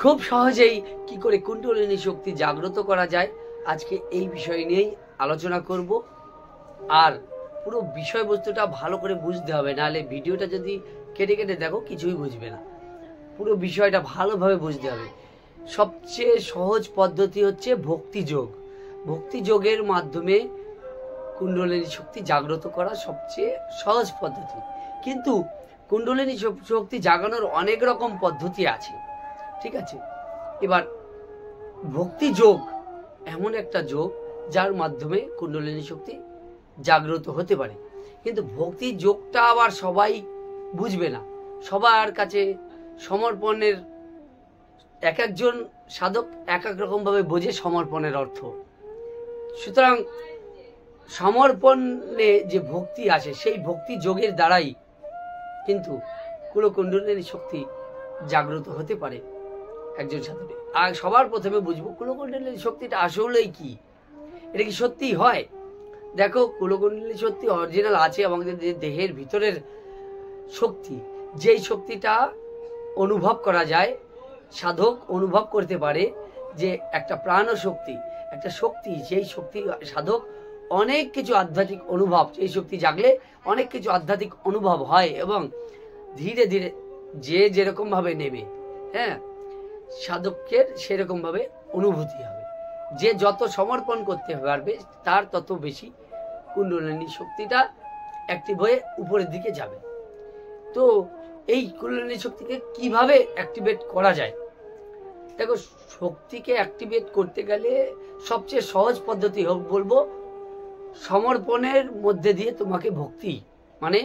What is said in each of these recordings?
খুব সহজেই কি করে কুণ্ডলিনী শক্তি জাগ্রত করা যায় আজকে এই বিষয় নিয়েই আলোচনা করব। আর পুরো বিষয়বস্তুটা ভালো করে বুঝতে হবে, নাহলে ভিডিওটা যদি কেটে কেটে দেখো কিছুই বুঝবে না। পুরো বিষয়টা ভালোভাবে বুঝতে হবে। সবচেয়ে সহজ পদ্ধতি হচ্ছে ভক্তিযোগ। ভক্তিযোগের মাধ্যমে কুণ্ডলিনী শক্তি জাগ্রত করা সবচেয়ে সহজ পদ্ধতি। কিন্তু কুণ্ডলিনী শক্তি জাগানোর অনেক রকম পদ্ধতি আছে, ঠিক আছে। এবার ভক্তি যোগ এমন একটা যোগ যার মাধ্যমে কুণ্ডলিনী শক্তি জাগ্রত হতে পারে। কিন্তু ভক্তি যোগটা আবার সবাই বুঝবে না, সবার কাছে সমর্পণের এক একজন সাধক এক এক রকম ভাবে বোঝে সমর্পণের অর্থ। সুতরাং সমর্পণে যে ভক্তি আসে সেই ভক্তি যোগের দ্বারাই কিন্তু কুলকুণ্ডলিনী শক্তি জাগ্রত হতে পারে একজন সাধকের। আর সবার প্রথমে বুঝবো কুলকুণ্ডলিনী শক্তিটা আসলেই কি, এটা কি সত্যি হয়। দেখো, কুলকুণ্ডলিনী শক্তি অরিজিনাল আছে আমাদের দেহের ভিতরের শক্তি, যেই শক্তিটা অনুভব করা যায়, সাধক অনুভব করতে পারে যে একটা প্রাণ শক্তি, একটা শক্তি, সেই শক্তি সাধক অনেক কিছু আধ্যাত্মিক অনুভব, সেই শক্তি জাগলে অনেক কিছু আধ্যাত্মিক অনুভব হয় এবং ধীরে ধীরে যে যেরকম ভাবে নেবে, হ্যাঁ, সাধকের সেরকম ভাবে অনুভূতি হবে। যে যত সমর্পণ করতে পারবে তার তত বেশি কুণ্ডলিনী শক্তিটা অ্যাক্টিভ হয়ে উপরের দিকে যাবে। তো এই কুণ্ডলিনী শক্তিকে কিভাবে অ্যাক্টিভেট করা যায়? দেখো, শক্তিকে অ্যাক্টিভেট করতে গেলে সবচেয়ে সহজ পদ্ধতি বলবো সমর্পণের মধ্যে দিয়ে তোমাকে ভক্তি, মানে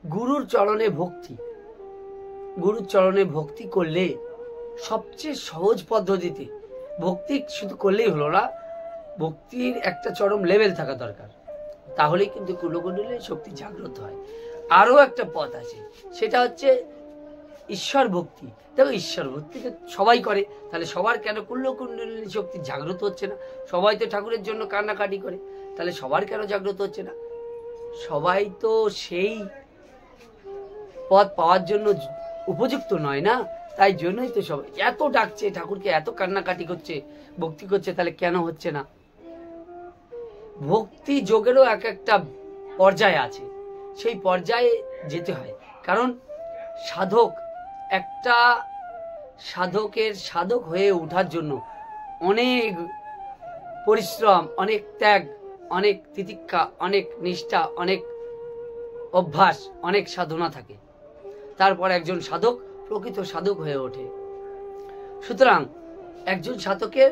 গুরুর চরণে ভক্তি। গুরুর চরণে ভক্তি করলে সবচেয়ে সহজ পদ্ধতিতে, ভক্তি শুধু করলেই হলো না, ভক্তির একটা চরম লেভেল থাকা দরকার, তাহলেই কিন্তু কুলকুণ্ডলিনী শক্তি জাগ্রত হয়। আরো একটা পথ আছে, সেটা হচ্ছে ঈশ্বর ভক্তি। দেখো, ঈশ্বর ভক্তি সবাই করে, তাহলে সবার কেন কুলকুণ্ডলিনী শক্তি জাগ্রত হচ্ছে না? সবাই তো ঠাকুরের জন্য কান্নাকাটি করে, তাহলে সবার কেন জাগ্রত হচ্ছে না? সবাই তো সেই পথ পাওয়ার জন্য উপযুক্ত নয় না, তাই জন্যই তো সবাই এত ডাকছে ঠাকুরকে, এত কান্নাকাটি করছে, ভক্তি করছে, তাহলে কেন হচ্ছে না? ভক্তি যোগেরও এক একটা পর্যায় আছে, সেই পর্যায়ে যেতে হয়। কারণ সাধক, একটা সাধকের সাধক হয়ে ওঠার জন্য অনেক পরিশ্রম, অনেক ত্যাগ, অনেক তিতিক্ষা, অনেক নিষ্ঠা, অনেক অভ্যাস, অনেক সাধনা থাকে, তারপর একজন সাধক প্রকৃত সাধক হয়ে ওঠে। সুতরাং একজন সাধকের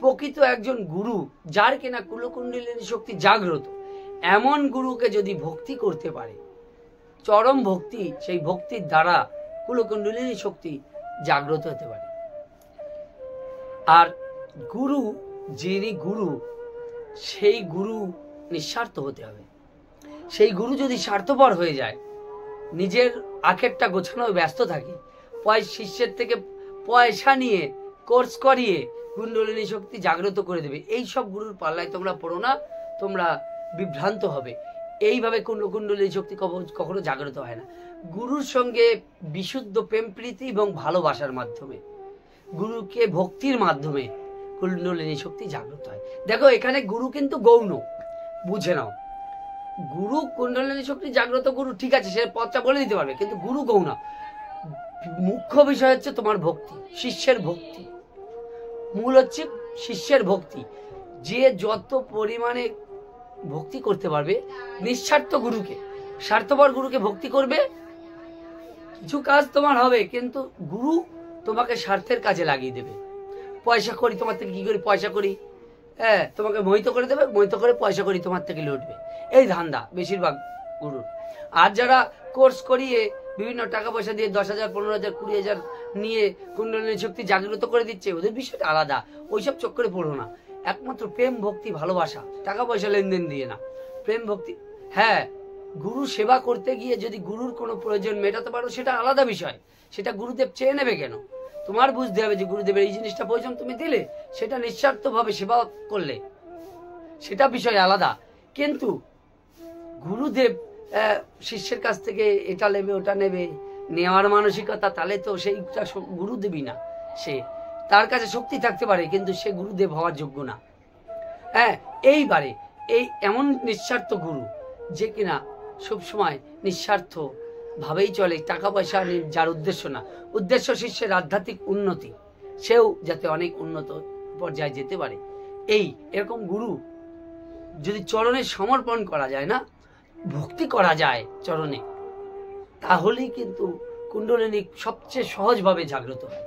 প্রকৃত একজন গুরু, যার কিনা কুলকুণ্ডলিনী শক্তি জাগ্রত, এমন গুরুকে যদি ভক্তি করতে পারে, চরম ভক্তি, সেই ভক্তির দ্বারা কুলকুণ্ডলিনী শক্তি জাগ্রত হতে পারে। আর গুরু, যিনি গুরু, সেই গুরু নিঃস্বার্থ হতে হবে। সেই গুরু যদি স্বার্থপর হয়ে যায়, নিজের আখেরটা গোছানো ব্যস্ত থাকে, শিষ্যের থেকে পয়সা নিয়ে কোর্স করিয়ে কুণ্ডলিনী শক্তি জাগ্রত করে দেবে, এই সব গুরুর পাল্লায় তোমরা পড়ো না, তোমরা বিভ্রান্ত হবে। এইভাবে কুণ্ডলিনী শক্তি কখনো জাগ্রত হয় না। গুরুর সঙ্গে বিশুদ্ধ প্রেম প্রীতি এবং ভালোবাসার মাধ্যমে, গুরুকে ভক্তির মাধ্যমে কুণ্ডলিনী শক্তি জাগ্রত হয়। দেখো, এখানে গুরু কিন্তু গৌণ, বুঝে নাও। গুরু কুণ্ডলিনী শক্তি জাগ্রত গুরু, ঠিক আছে, সে পথটা বলে দিতে পারবে, কিন্তু গুরু গৌণ। মুখ্য বিষয় হচ্ছে তোমার ভক্তি, শিষ্যের ভক্তি। মূল হচ্ছে শিষ্যের ভক্তি। যে যত পরিমাণে ভক্তি করতে পারবে, নিঃস্বার্থ গুরুকে, স্বার্থপর গুরুকে ভক্তি করবে, কিছু কাজ তোমার হবে, কিন্তু গুরু তোমাকে স্বার্থের কাজে লাগিয়ে দেবে। পয়সা করি তোমার থেকে, কি করি পয়সা করি, হ্যাঁ, তোমাকে মোহিত করে দেবে, মোহিত করে পয়সা করি তোমার থেকে লুটবে, এই ধান্দা বেশিরভাগ গুরুর। আর যারা কোর্স করিয়ে বিভিন্ন টাকা পয়সা দিয়ে 10,000, 15,000, 20,000 নিয়ে কুণ্ডলিনী শক্তি জাগ্রত করে দিচ্ছে, ওদের বিষয়টা আলাদা, ওইসব চক্করে পড়ো না। একমাত্র প্রেম, ভক্তি, ভালোবাসা, টাকা পয়সা লেনদেন দিয়ে না, প্রেম ভক্তি। হ্যাঁ, গুরু সেবা করতে গিয়ে যদি গুরুর কোনো প্রয়োজন মেটাতে পারো, সেটা আলাদা বিষয়, সেটা গুরুদেব চেয়ে নেবে কেন? তোমার বুঝতে হবে যে গুরুদেবের এই জিনিসটা প্রয়োজন, তুমি দিলে, সেটা নিঃস্বার্থভাবে সেবা করলে, সেটা বিষয় আলাদা। কিন্তু গুরুদেব শিষ্যের কাছ থেকে এটা নেবে, ওটা নেবে, নেওয়ার মানসিকতা, তাহলে তো সেইটা গুরুদেবই না। সে তার কাছে শক্তি থাকতে পারে কিন্তু সে গুরুদেব হওয়ার যোগ্য না। হ্যাঁ, এইবারে এই এমন নিঃস্বার্থ গুরু যে কিনা সবসময় নিঃস্বার্থ ভাবেই চলে, টাকা পয়সা যার উদ্দেশ্য না, উদ্দেশ্য শিষ্যের আধ্যাত্মিক উন্নতি, সেও যাতে অনেক উন্নত পর্যায়ে যেতে পারে। এরকম গুরু যদি চরণে সমর্পণ করা যায় না, ভক্তি করা যায় চরণে, তাহলেই কিন্তু কুণ্ডলিনী সবচেয়ে সহজভাবে জাগ্রত হয়।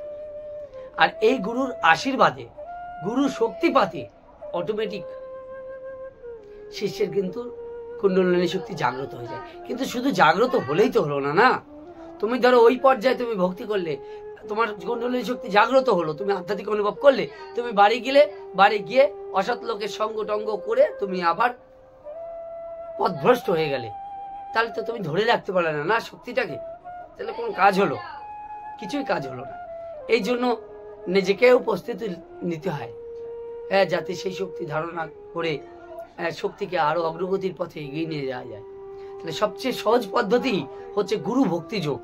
আর এই গুরুর আশীর্বাদে, গুরুর শক্তিপাতে অটোমেটিক শিষ্যের কিন্তু কুণ্ডলিনী শক্তি জাগ্রত হয়ে যায়। কিন্তু শুধু জাগ্রত হলেই তো হলো না, না? তুমি ধরো ওই পর্যায়ে তুমি ভক্তি করলে, তোমার কুণ্ডলিনী শক্তি জাগ্রত হলো, তুমি আধ্যাত্মিক অনুভব করলে, তুমি বাড়ি গিয়ে অসৎ লোকের সঙ্গ টঙ্গ করে তুমি আবার পথভ্রষ্ট হয়ে গেলে, তাহলে তো তুমি ধরে রাখতে পারলে না, না শক্তিটাকে, তাহলে কোন কাজ হলো? কিছুই কাজ হলো না। এই জন্য নিজেকেও প্রস্তুতি নিতে হয়, যাতে সেই শক্তি ধারণা করে শক্তিকে আরো অগ্রগতির পথে এগিয়ে নিয়ে যাওয়া যায়। তাহলে সবচেয়ে সহজ পদ্ধতি হচ্ছে গুরু ভক্তি যোগ,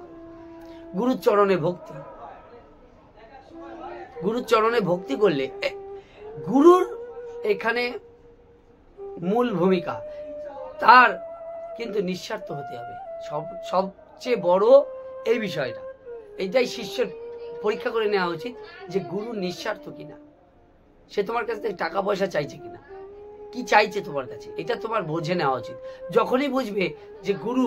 গুরুর চরণে ভক্তি। গুরুর চরণে ভক্তি করলে গুরুর এখানে মূল ভূমিকা, তার কিন্তু নিঃস্বার্থ হতে হবে। সবচেয়ে বড় এই বিষয়টা, এইটাই শিষ্যের পরীক্ষা করে নেওয়া উচিত যে গুরু নিঃস্বার্থ কিনা, সে তোমার কাছ থেকে টাকা পয়সা চাইছে কিনা, কি চাইছে তোমার কাছে, এটা তোমার বুঝে নেওয়া উচিত। যখনই বুঝবে যে গুরু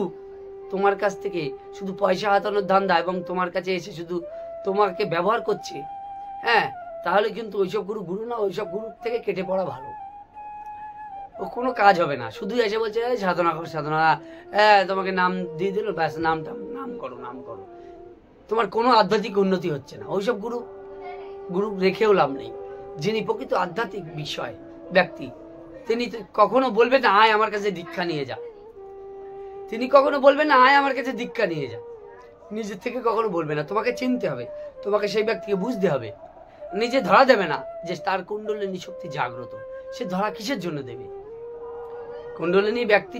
তোমার কাছ থেকে শুধু পয়সা হাতানোর ধান্দা এবং তোমার কাছে এসে শুধু তোমাকে ব্যবহার করছে, তাহলে কিন্তু ওইসব গুরু না, ওইসব গুরু থেকে কেটে পড়া ভালো। ও কোনো কাজ হবে না, শুধু এসে বলছে সাধনা করো, সাধনা, তোমাকে নাম দিয়ে দিল, ব্যাস নাম করো, তোমার কোনো আধ্যাত্মিক উন্নতি হচ্ছে না। ওইসব গুরু রেখেও লাভ নেই। যিনি প্রকৃত আধ্যাত্মিক বিষয় ব্যক্তি, তিনি কখনো বলবেন না আয় আমার কাছে দীক্ষা নিয়ে যা, তিনি কখনো বলবেন না আয় আমার কাছে দীক্ষা নিয়ে যা, নিজের থেকে কখনো বলবে না। তোমাকে চিনতে হবে, তোমাকে সেই ব্যক্তিকে বুঝতে হবে। নিজে ধরা দেবে না যে তার কুণ্ডলিনী শক্তি জাগ্রত, সে ধরা কিসের জন্য দেবে? কুণ্ডলিনী ব্যক্তি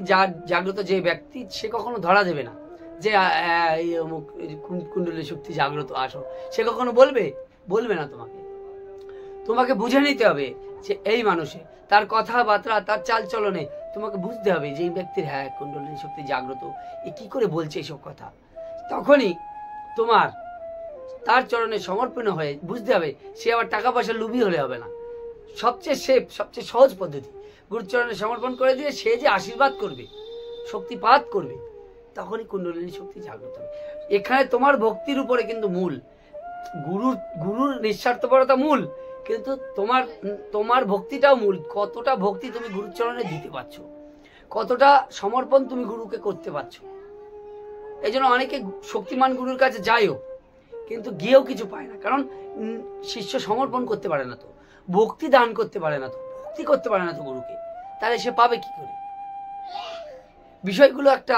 জাগ্রত যে ব্যক্তি, সে কখনো ধরা দেবে না যে কুণ্ডলিনী শক্তি জাগ্রত, আসো। সে কখনো বলবে না। তোমাকে বুঝে নিতে হবে যে এই মানুষে, তার কথাবার্তা, তার চাল চলনে তোমাকে বুঝতে হবে যে এই ব্যক্তির কুণ্ডলিনী শক্তি জাগ্রত, এ কি করে বলছে এইসব কথা। তখনই তোমার তার চরণে সমর্পণ হয়ে বুঝতে হবে সে আবার টাকা পয়সা লুবি হলে হবে না। সবচেয়ে সহজ পদ্ধতি, গুরুচরণে সমর্পণ করে দিয়ে সে যে আশীর্বাদ করবে, শক্তিপাত করবে, তখনই কুণ্ডলিনী শক্তি জাগ্রত হবে। এখানে তোমার ভক্তির উপরে কিন্তু মূল, গুরুর নিঃস্বার্থপরতা মূল, কিন্তু তোমার ভক্তিটাও মূল। কতটা ভক্তি তুমি গুরুচরণে দিতে পারছো, কতটা সমর্পণ তুমি গুরুকে করতে পারছো। এই জন্য অনেকে শক্তিমান গুরুর কাছে যায়ও, কিন্তু গিয়েও কিছু পায় না, কারণ শিষ্য সমর্পণ করতে পারে না, তো ভক্তি দান করতে পারে না, তো ভক্তি করতে পারে না তো গুরুকে, তাহলে সে পাবে কি করে? বিষয়গুলো একটা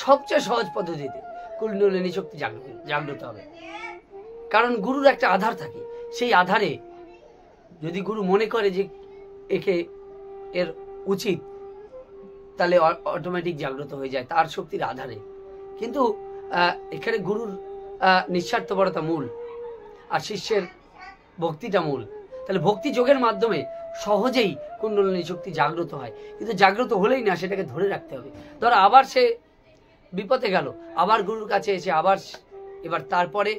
সবচেয়ে সহজ পদ্ধতিতে কুণ্ডলিনী শক্তি জাগ্রত হবে। কারণ গুরুর একটা আধার থাকে, সেই আধারে যদি গুরু মনে করে যে এর উচিত, তাহলে অটোমেটিক জাগ্রত হয়ে যায় তার শক্তির আধারে। কিন্তু এখানে গুরুর নিঃস্বার্থপরতা মূল, আর শিষ্যের ভক্তিটা মূল। তাহলে ভক্তি যোগের মাধ্যমে সহজেই কুণ্ডলিনী শক্তি জাগ্রত হয়, কিন্তু জাগ্রত হলেই না, সেটাকে ধরে রাখতে হবে। ধর আবার সে বিপদে গেল, আবার গুরুর কাছে এসে এবার তারপরে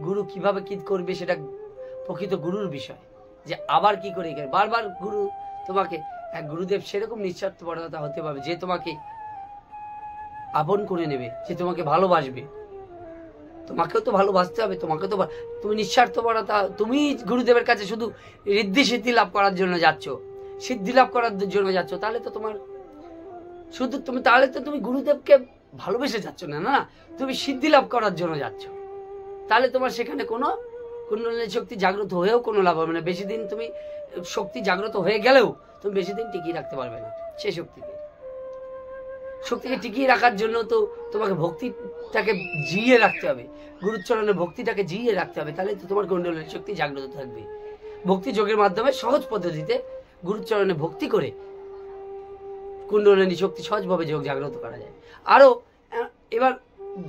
গুরু কিভাবে কি করবে সেটা প্রকৃত গুরুর বিষয়, যে আবার কি করে বারবার তোমাকে গুরুদেব সেরকম নিঃস্বার্থপরতা হতে পারবে যে তোমাকে আপন করে নেবে, যে তোমাকে ভালোবাসবে। তোমাকেও তো ভালোবাসতে হবে, তুমি নিঃস্বার্থপরতা, তুমি গুরুদেবের কাছে শুধু ঋদ্ধি সিদ্ধি লাভ করার জন্য যাচ্ছ, তাহলে তো তুমি গুরুদেবকে ভালোবেসে যাচ্ছ না, না, তুমি সিদ্ধি লাভ করার জন্য যাচ্ছ। তাহলে তোমার সেখানে কোনো কুণ্ডলিনী শক্তি জাগ্রত হয়েও কোনো লাভ হবে না। বেশি দিন তুমি শক্তি জাগ্রত হয়ে গেলেও তুমি বেশি দিন টিকিয়ে রাখতে পারবে না। সেই শক্তিকে টিকিয়ে রাখার জন্য তো তোমাকে ভক্তিটাকে জিয়ে রাখতে হবে, গুরুচরণে ভক্তিটাকে জিয়ে রাখতে হবে, তাহলে তো তোমার কুণ্ডলিনী শক্তি জাগ্রত থাকবে। ভক্তি যোগের মাধ্যমে সহজ পদ্ধতিতে গুরুচরণে ভক্তি করে কুণ্ডলিনী শক্তি সহজভাবে জাগ্রত করা যায়। আরো এবার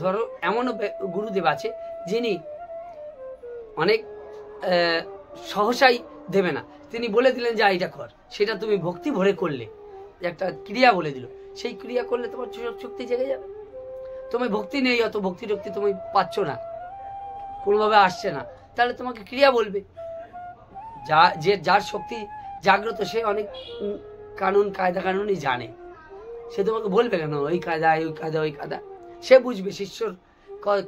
ধরো এমনও গুরুদেব আছে যিনি অনেক সহসাই দেবে না। তিনি বলে দিলেন যে এটা কর, সেটা তুমি ভক্তি ভরে করলে, একটা ক্রিয়া বলে দিল, সেই ক্রিয়া করলে তোমার শক্তি জেগে যাবে। তোমার ভক্তি নেই, অত ভক্তি টক্তি তুমি পাচ্ছ না, কোনোভাবে আসছে না, তাহলে তোমাকে ক্রিয়া বলবে। যার শক্তি জাগ্রত সে অনেক কানুন কায়দা কানুনই জানে, সে তোমাকে বলবে কেন ওই কায়দা ওই কায়দা ওই কায়দা, সে বুঝবে শিষ্যর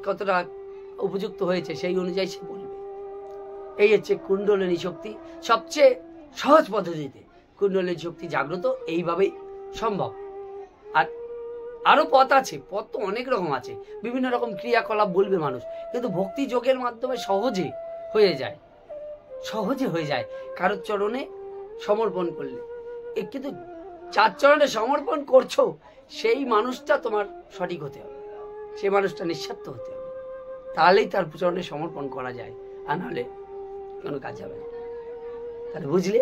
কতটা উপযুক্ত হয়েছে, সেই অনুযায়ী সে বলবে। এই হচ্ছে কুণ্ডলিনী শক্তি, সবচেয়ে সহজ পদ্ধতিতে কুণ্ডলিনী শক্তি জাগ্রত এইভাবেই সম্ভব। আর আরো পথ আছে, পথ তো অনেক রকম আছে, বিভিন্ন রকম ক্রিয়াকলাপ বলবে মানুষ, কিন্তু ভক্তি যোগের মাধ্যমে সহজে হয়ে যায়, সহজে হয়ে যায় কারোর চরণে সমর্পণ করলে। কিন্তু যার চরণে সমর্পণ করছো সেই মানুষটা তোমার সঠিক হতে হবে, সেই মানুষটা নিঃস্বার্থ হতে হবে, তাহলেই তার চরণে সমর্পণ করা যায়, আর নাহলে কোনো কাজ হবে না। তাহলে বুঝলে?